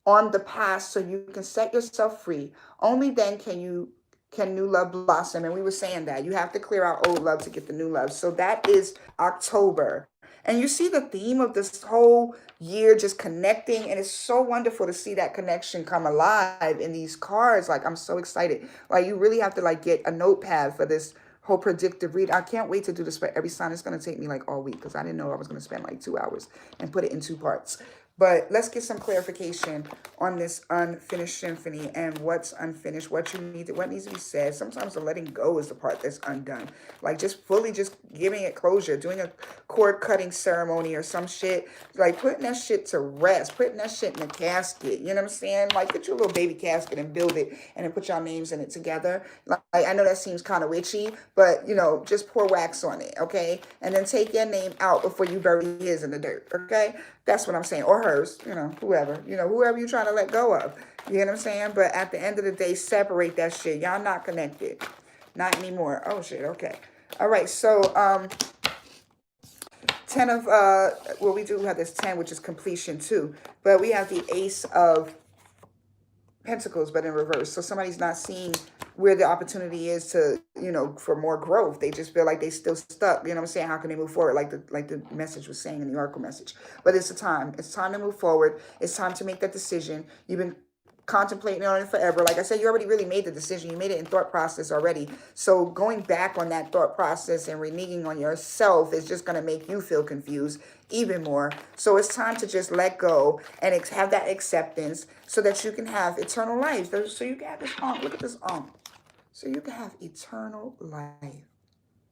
on the past so you can set yourself free. Only then can new love blossom. And we were saying that you have to clear out old love to get the new love. So that is October. And you see the theme of this whole year just connecting, and it's so wonderful to see that connection come alive in these cards. Like, I'm so excited. Like, you really have to like get a notepad for this whole predictive read. I can't wait to do this for every sign. It's going to take me like all week, because I didn't know I was going to spend like 2 hours and put it in 2 parts. But let's get some clarification on this unfinished symphony and what's unfinished, what needs to be said. Sometimes the letting go is the part that's undone. Like just fully just giving it closure, doing a cord cutting ceremony or some shit. Like putting that shit to rest, putting that shit in a casket. You know what I'm saying? Like get your little baby casket and build it and then put your names in it together. Like I know that seems kind of witchy, but you know, just pour wax on it, okay? And then take your name out before you bury his in the dirt, okay? That's what I'm saying. Or hers, whoever you're trying to let go of. You know what I'm saying? But at the end of the day, separate that shit. Y'all not connected. Not anymore. Oh, shit. Okay. All right. So, 10 of, well, we do have this 10, which is completion too. But we have the Ace of Pentacles, but in reverse. So somebody's not seeing where the opportunity is to, you know, for more growth. They just feel like they still stuck. You know what I'm saying? How can they move forward? Like the message was saying in the oracle message. But it's a time. It's time to move forward. It's time to make that decision. You've been contemplating on it forever. Like I said, you already really made the decision. You made it in thought process already. So going back on that thought process and reneging on yourself is just going to make you feel confused even more. So it's time to just let go and have that acceptance so that you can have eternal life. So you can have this look at this so you can have eternal life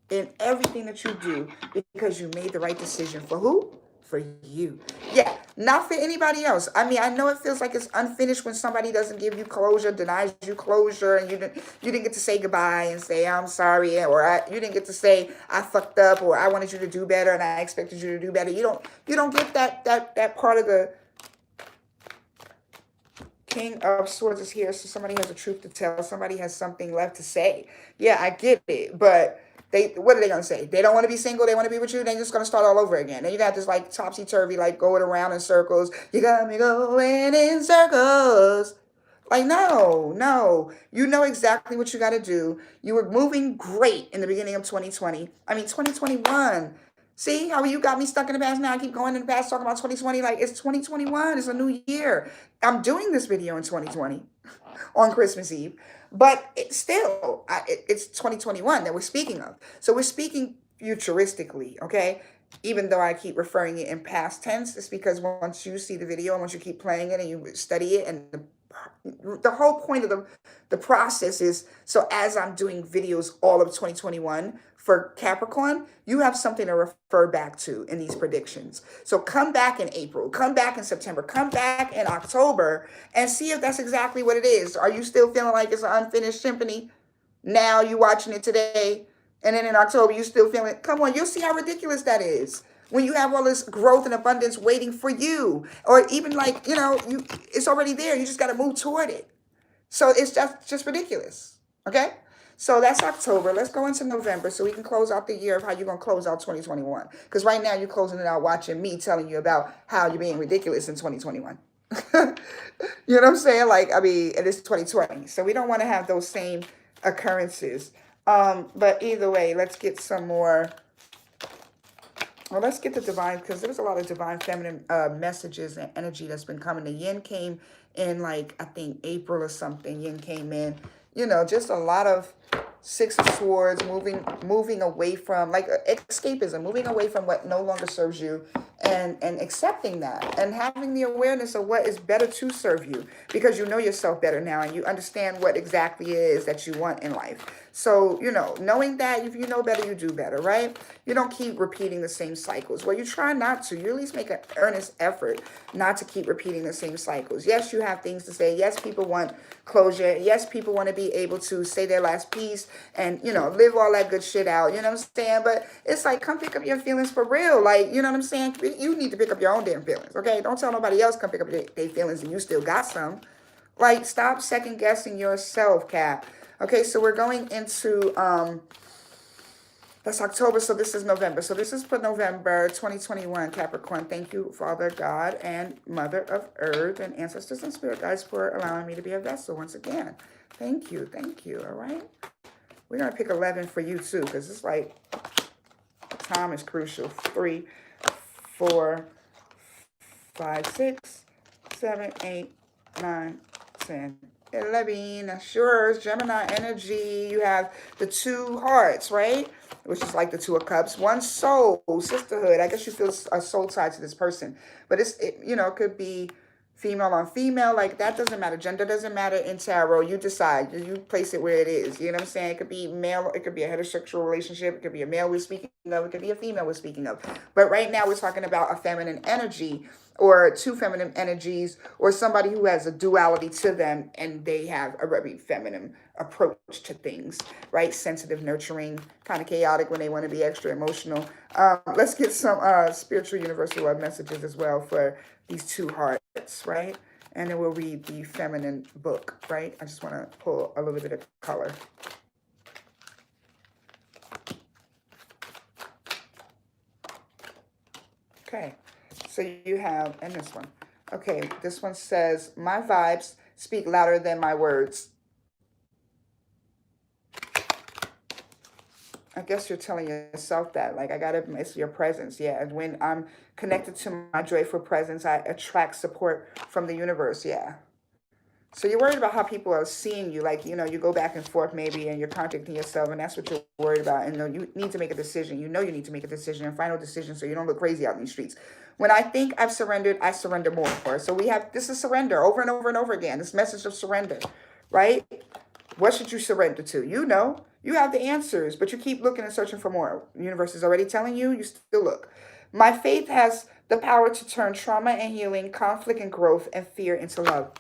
in everything that you do because you made the right decision. For who? For you. Yeah, not for anybody else. I mean, I know it feels like it's unfinished when somebody doesn't give you closure, denies you closure, and you didn't get to say goodbye and say, I'm sorry, or you didn't get to say, I fucked up, or I wanted you to do better and I expected you to do better. You don't get that part of the King of Swords is here, so somebody has a truth to tell. Somebody has something left to say. Yeah, I get it, but what are they going to say? They don't want to be single. They want to be with you. They're just going to start all over again. And you got this like topsy-turvy, like going around in circles. You got me going in circles. Like, no. You know exactly what you got to do. You were moving great in the beginning of 2020. I mean, 2021. See how you got me stuck in the past now? I keep going in the past talking about 2020. Like, it's 2021. It's a new year. I'm doing this video in 2020 on Christmas Eve. But it's 2021 that we're speaking of. So we're speaking futuristically, okay? Even though I keep referring it in past tense, it's because once you see the video and once you keep playing it and you study it, and the whole point of the process is, so as I'm doing videos all of 2021 for Capricorn, you have something to refer back to in these predictions. So come back in April, come back in September, come back in October and see if that's exactly what it is. Are you still feeling like it's an unfinished symphony? Now you watching it today, and then in October you still feeling it. Come on, you'll see how ridiculous that is. When you have all this growth and abundance waiting for you, or even like, you know, it's already there. You just got to move toward it. So it's just ridiculous. Okay. So that's October. Let's go into November so we can close out the year of how you're going to close out 2021. Because right now you're closing it out watching me telling you about how you're being ridiculous in 2021. You know what I'm saying? Like, I mean, it is 2020. So we don't want to have those same occurrences. But either way, let's get some more. Well, let's get the divine, because there's a lot of divine feminine messages and energy that's been coming. The yin came in like, I think April or something. Yin came in, you know, just a lot of Six of Swords, moving away from like escapism, moving away from what no longer serves you, and accepting that and having the awareness of what is better to serve you, because you know yourself better now and you understand what exactly it is that you want in life. So, you know, knowing that if you know better, you do better, right? You don't keep repeating the same cycles. Well, you try not to. You at least make an earnest effort not to keep repeating the same cycles. Yes, you have things to say. Yes, people want closure. Yes, people want to be able to say their last piece and, you know, live all that good shit out. You know what I'm saying? But it's like, come pick up your feelings for real. Like, you know what I'm saying? You need to pick up your own damn feelings, okay? Don't tell nobody else come pick up their feelings and you still got some. Like, stop second guessing yourself, Cap. Okay, so we're going into, that's October, so this is November. So this is for November 2021, Capricorn. Thank you, Father God and Mother of Earth and ancestors and spirit guides for allowing me to be a vessel once again. Thank you, all right? We're going to pick 11 for you, too, because it's like, time is crucial. 3, 4, 5, 6, 7, 8, 9, 10. 11, that's yours. Gemini energy. You have the 2 hearts, right? Which is like the 2 of cups. 1 soul, sisterhood. I guess you feel a soul tied to this person. But you know, it could be female on female. Like, that doesn't matter. Gender doesn't matter in tarot. You decide. You place it where it is. You know what I'm saying? It could be male. It could be a heterosexual relationship. It could be a male we're speaking of. It could be a female we're speaking of. But right now we're talking about a feminine energy, or 2 feminine energies, or somebody who has a duality to them and they have a very feminine approach to things, right? Sensitive, nurturing, kind of chaotic when they want to be extra emotional. Let's get some spiritual universal love messages as well for these 2 hearts, right? And then we'll read the feminine book, right? I just want to pull a little bit of color. Okay, so you have, and this one. Okay, this one says, my vibes speak louder than my words. I guess you're telling yourself that. Like, I gotta miss your presence. Yeah, and when I'm connected to my joyful presence, I attract support from the universe. Yeah. So you're worried about how people are seeing you. Like, you go back and forth maybe and you're contradicting yourself, and that's what you're worried about. And you need to make a decision. You know you need to make a decision, a final decision, so you don't look crazy out in the streets. When I think I've surrendered, I surrender more. So this is surrender over and over and over again. This message of surrender, right? What should you surrender to? You have the answers, but you keep looking and searching for more. The universe is already telling you, you still look. My faith has the power to turn trauma and healing, conflict and growth, and fear into love.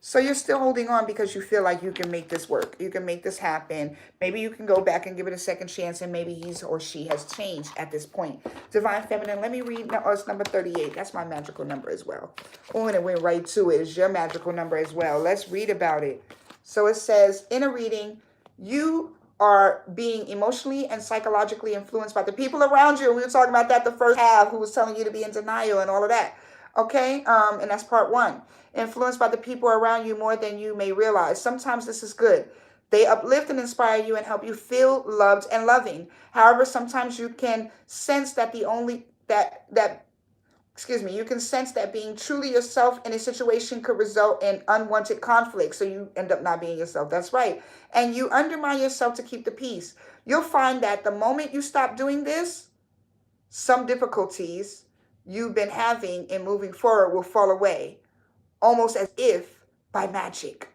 So you're still holding on because you feel like you can make this work. You can make this happen. Maybe you can go back and give it a second chance, and maybe he's or she has changed at this point. Divine Feminine, let me read. No, it's number 38. That's my magical number as well. Oh, and it went right to it. It's your magical number as well. Let's read about it. So it says, in a reading, you are being emotionally and psychologically influenced by the people around you. We were talking about that the first half, who was telling you to be in denial and all of that. Okay, and that's part one. Influenced by the people around you more than you may realize. Sometimes this is good. They uplift and inspire you and help you feel loved and loving. However, sometimes you can sense that you can sense that being truly yourself in a situation could result in unwanted conflict. So you end up not being yourself. That's right. And you undermine yourself to keep the peace. You'll find that the moment you stop doing this, some difficulties you've been having in moving forward will fall away, almost as if by magic.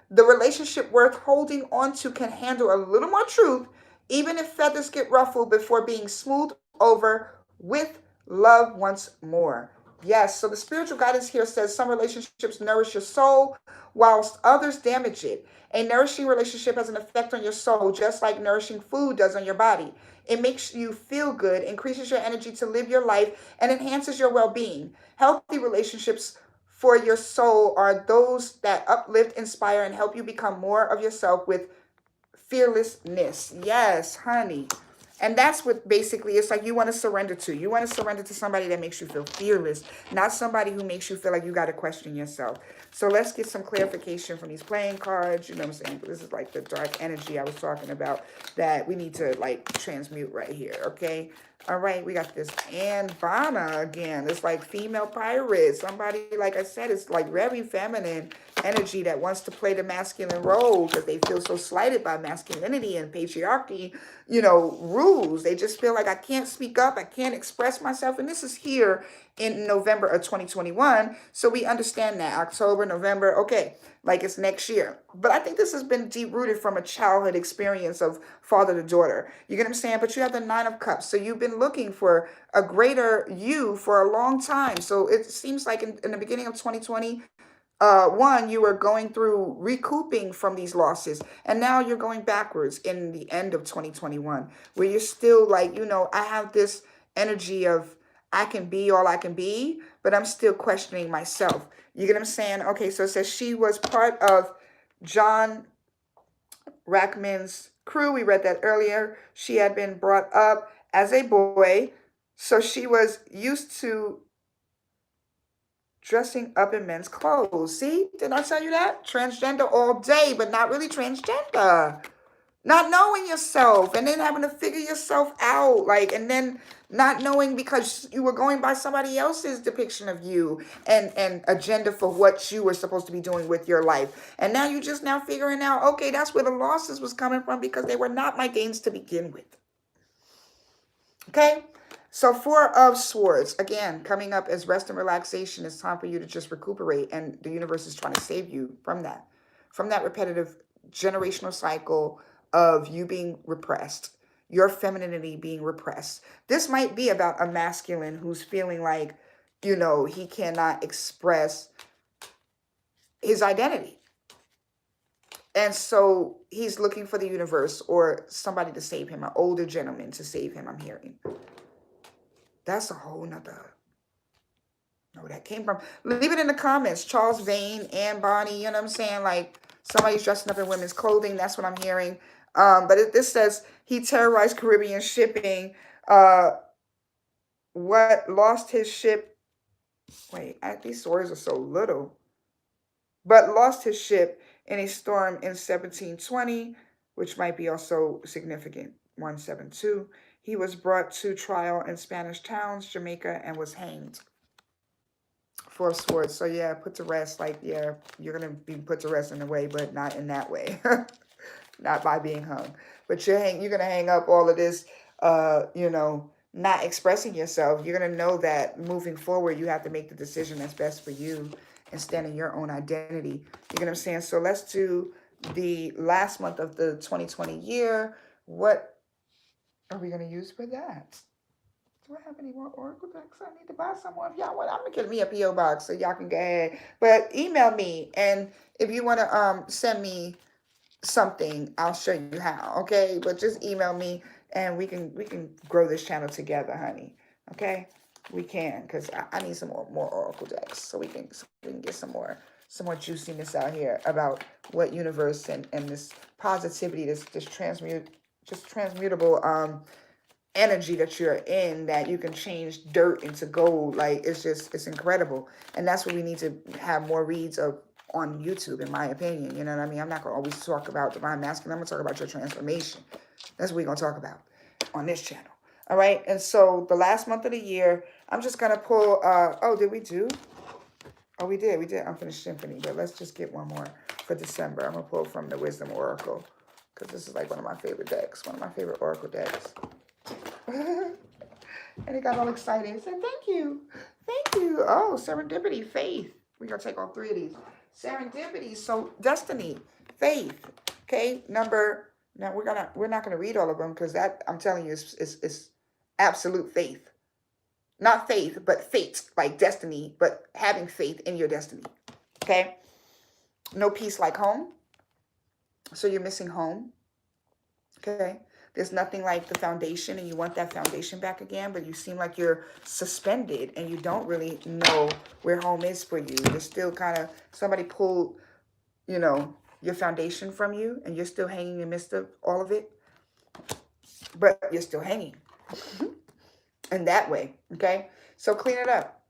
The relationship worth holding on to can handle a little more truth, even if feathers get ruffled, before being smoothed over with love once more. Yes, so the spiritual guidance here says some relationships nourish your soul whilst others damage it. A nourishing relationship has an effect on your soul, just like nourishing food does on your body. It makes you feel good, increases your energy to live your life, and enhances your well being. Healthy relationships for your soul are those that uplift, inspire, and help you become more of yourself with fearlessness. Yes, honey. And that's what basically it's like you want to surrender to. You want to surrender to somebody that makes you feel fearless, not somebody who makes you feel like you got to question yourself. So let's get some clarification from these playing cards. You know what I'm saying? This is like the dark energy I was talking about that we need to like transmute right here, okay? All right, we got this Anbana again. It's like female pirate. Somebody, like I said, it's like very feminine energy that wants to play the masculine role because they feel so slighted by masculinity and patriarchy, rules. They just feel like I can't speak up, I can't express myself. And this is here in November of 2021. So we understand that. October, November, okay, like it's next year. But I think this has been deep-rooted from a childhood experience of father to daughter. You get what I'm saying? But you have the Nine of Cups. So you've been looking for a greater you for a long time. So it seems like in the beginning of 2020, you were going through recouping from these losses, and now you're going backwards in the end of 2021, where you're still like, I have this energy of I can be all I can be, but I'm still questioning myself. You get what I'm saying? Okay, so it says she was part of John Rackman's crew. We read that earlier. She had been brought up as a boy, so she was used to dressing up in men's clothes. See, didn't I tell you that? Transgender all day, but not really transgender. Not knowing yourself and then having to figure yourself out, and then not knowing because you were going by somebody else's depiction of you and agenda for what you were supposed to be doing with your life. And now you just now figuring out, okay, that's where the losses was coming from because they were not my gains to begin with. Okay? So Four of Swords, again, coming up as rest and relaxation. It's time for you to just recuperate. And the universe is trying to save you from that repetitive generational cycle of you being repressed, your femininity being repressed. This might be about a masculine who's feeling like, he cannot express his identity. And so he's looking for the universe or somebody to save him, an older gentleman to save him, I'm hearing. That's a whole nother, know where that came from. Leave it in the comments. Charles Vane, Anne Bonny, you know what I'm saying? Like somebody's dressing up in women's clothing. That's what I'm hearing. But this says he terrorized Caribbean shipping what lost his ship. Wait, these swords are so little. But lost his ship in a storm in 1720, which might be also significant. 172. He was brought to trial in Spanish towns, Jamaica, and was hanged for swords. So yeah, put to rest. Like, yeah, you're gonna be put to rest in a way, but not in that way. Not by being hung. But you're gonna hang up all of this, not expressing yourself. You're gonna know that moving forward, you have to make the decision that's best for you and stand in your own identity. You get what I'm saying? So let's do the last month of the 2020 year. What are we gonna use for that? Do I have any more Oracle decks? I need to buy some more. If y'all want, I'm gonna get me a PO box so y'all can go ahead. But email me, and if you want to send me something, I'll show you how. Okay, but just email me, and we can grow this channel together, honey. Okay, we can, because I need some more Oracle decks so we can get some more juiciness out here about what universe and this positivity, this transmutable energy that you're in, that you can change dirt into gold. Like, it's incredible. And that's what we need to have more reads of on YouTube, in my opinion. You know what I mean? I'm not going to always talk about divine masculine. I'm going to talk about your transformation. That's what we're going to talk about on this channel. All right. And so the last month of the year, I'm just going to pull, did we do? Oh, we did Unfinished Symphony, but let's just get one more for December. I'm going to pull from the Wisdom Oracle, because this is like one of my favorite decks, one of my favorite Oracle decks. And it got all excited. It said, thank you. Oh, serendipity, faith. We're going to take all three of these. Serendipity, so destiny, faith. Okay, now we're not going to read all of them, because that, I'm telling you, is absolute faith. Not faith, but fate, like destiny, but having faith in your destiny. Okay? No peace like home. So you're missing home. Okay? There's nothing like the foundation, and you want that foundation back again, but you seem like you're suspended and you don't really know where home is for you. You're still kind of, somebody pulled, your foundation from you, and you're still hanging in the midst of all of it, but you're still hanging in that way. Okay. So clean it up.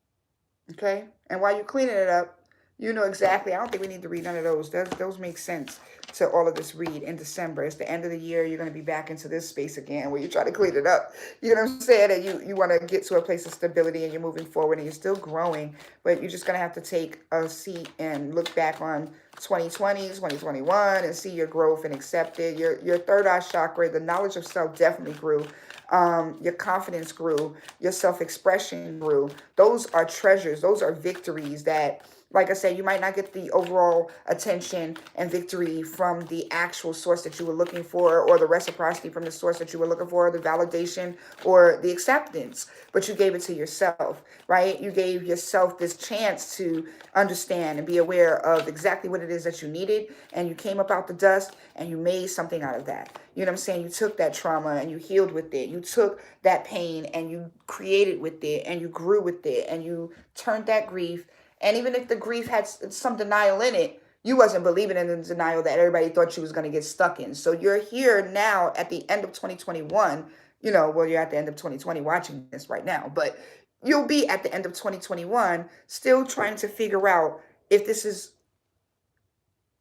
Okay. And while you're cleaning it up, you know exactly. I don't think we need to read none of those. Those make sense to all of this read in December. It's the end of the year. You're going to be back into this space again where you try to clean it up. You know what I'm saying? And you want to get to a place of stability, and you're moving forward, and you're still growing. But you're just going to have to take a seat and look back on 2020, 2021, and see your growth and accept it. Your third eye chakra, the knowledge of self definitely grew. Your confidence grew. Your self-expression grew. Those are treasures. Those are victories that, like I said, you might not get the overall attention and victory from the actual source that you were looking for, or the reciprocity from the source that you were looking for, the validation or the acceptance, but you gave it to yourself, right? You gave yourself this chance to understand and be aware of exactly what it is that you needed, and you came up out the dust and you made something out of that. You know what I'm saying? You took that trauma and you healed with it. You took that pain and you created with it, and you grew with it, and you turned that grief. And even if the grief had some denial in it, you wasn't believing in the denial that everybody thought you was going to get stuck in. So you're here now at the end of 2021. You're at the end of 2020 watching this right now, but you'll be at the end of 2021 still trying to figure out if this is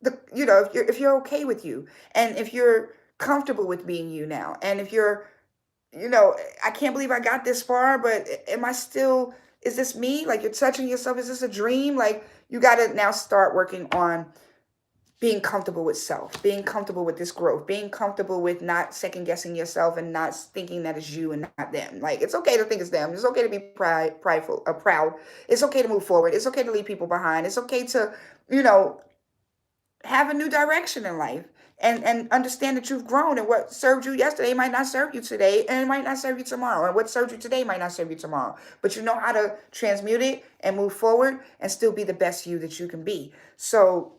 if you're okay with you, and if you're comfortable with being you now, and if you're, I can't believe I got this far, but am I still, is this me? Like, you're touching yourself. Is this a dream? Like, you got to now start working on being comfortable with self, being comfortable with this growth, being comfortable with not second guessing yourself and not thinking that it's you and not them. Like, it's okay to think it's them. It's okay to be proud. It's okay to move forward. It's okay to leave people behind. It's okay to, have a new direction in life, and understand that you've grown, and what served you yesterday might not serve you today, and it might not serve you tomorrow, and what served you today might not serve you tomorrow, but you know how to transmute it and move forward and still be the best you that you can be. So,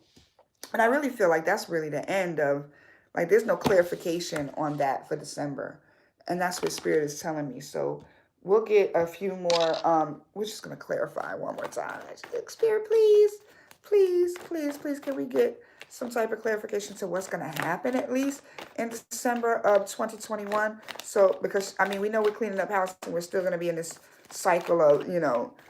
and I really feel like that's really the end of, like, there's no clarification on that for December, and that's what Spirit is telling me. So we'll get a few more, we're just going to clarify one more time. Spirit, please, can we get some type of clarification to what's going to happen at least in December of 2021? So, because, we know we're cleaning up house, and we're still going to be in this cycle of,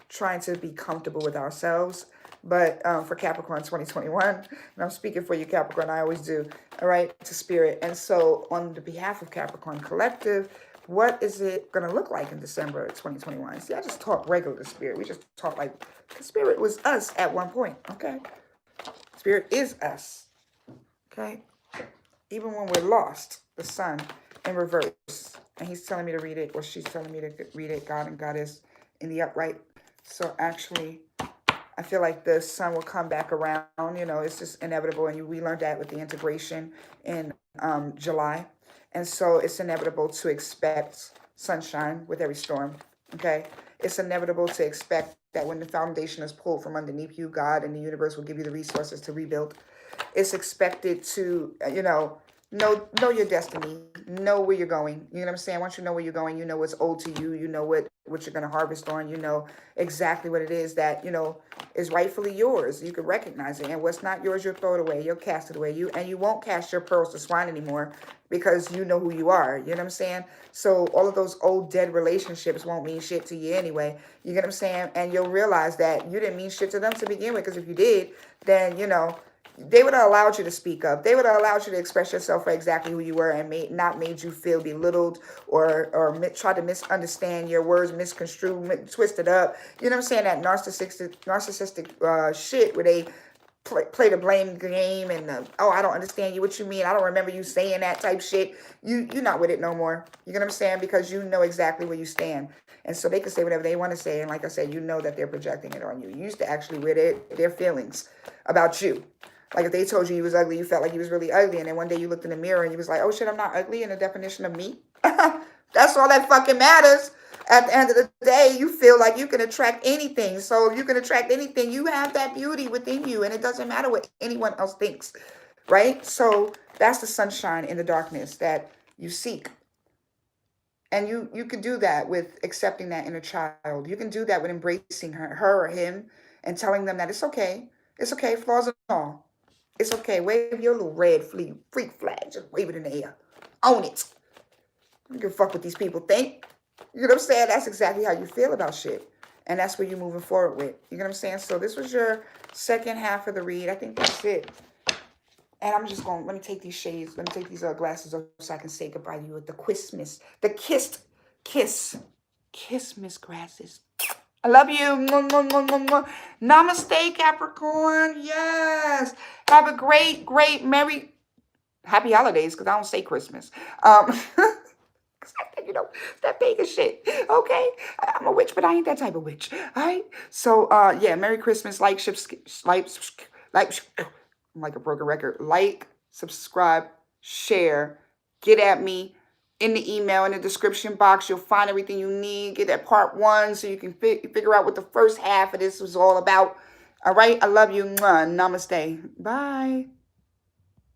trying to be comfortable with ourselves. But for Capricorn 2021, and I'm speaking for you, Capricorn, I always do, all right, to spirit. And so on the behalf of Capricorn Collective, what is it going to look like in December 2021? See, I just talk regular to spirit. We just talk like, because spirit was us at one point, okay? Spirit is us, okay? Even when we're lost, the sun in reverse. And he's telling me to read it, or she's telling me to read it, God and Goddess in the upright. So actually, I feel like the sun will come back around. It's just inevitable. And we learned that with the integration in July. And so it's inevitable to expect sunshine with every storm, okay? It's inevitable to expect that when the foundation is pulled from underneath you, God and the universe will give you the resources to rebuild. It's expected to, know your destiny, know where you're going. You know what I'm saying? Once you know where you're going, you know what's owed to you, you know what you're going to harvest on, you know exactly what it is that, is rightfully yours. You can recognize it. And what's not yours, you'll throw it away. You'll cast it away. You won't cast your pearls to swine anymore because you know who you are. You know what I'm saying? So all of those old dead relationships won't mean shit to you anyway. You get what I'm saying? And you'll realize that you didn't mean shit to them to begin with, because if you did, then, they would have allowed you to speak up. They would have allowed you to express yourself for exactly who you were, and not made you feel belittled or try to misunderstand your words, misconstrue, twisted up. You know what I'm saying? That narcissistic shit where they play the blame game and I don't understand you. What you mean? I don't remember you saying that type shit. You're not with it no more. You know what I'm saying? Because you know exactly where you stand. And so they can say whatever they want to say. And like I said, you know that they're projecting it on you. You used to actually wear their feelings about you. Like if they told you was ugly, you felt like you was really ugly. And then one day you looked in the mirror and you was like, oh shit, I'm not ugly in the definition of me. That's all that fucking matters. At the end of the day, you feel like you can attract anything. So if you can attract anything, you have that beauty within you. And it doesn't matter what anyone else thinks. Right? So that's the sunshine in the darkness that you seek. And you can do that with accepting that inner child. You can do that with embracing her or him and telling them that it's okay. It's okay, flaws and all. It's okay. Wave your little red freak flag. Just wave it in the air. Own it. You can fuck what these people think. You know what I'm saying? That's exactly how you feel about shit. And that's what you're moving forward with. You know what I'm saying? So this was your second half of the read. I think that's it. And I'm just going, let me take these shades. Let me take these glasses off so I can say goodbye to you with the Christmas. The kiss. Kiss, Miss Grasses. I love you. Namaste, Capricorn. Yes. Have a great, merry, happy holidays, because I don't say Christmas. That pagan shit. Okay. I'm a witch, but I ain't that type of witch. All right. So, yeah, Merry Christmas. Like, I'm like a broken record. Like, subscribe, share, get at me. In the email, in the description box, you'll find everything you need. Get that part 1 so you can figure out what the first half of this was all about. All right? I love you. Namaste. Bye.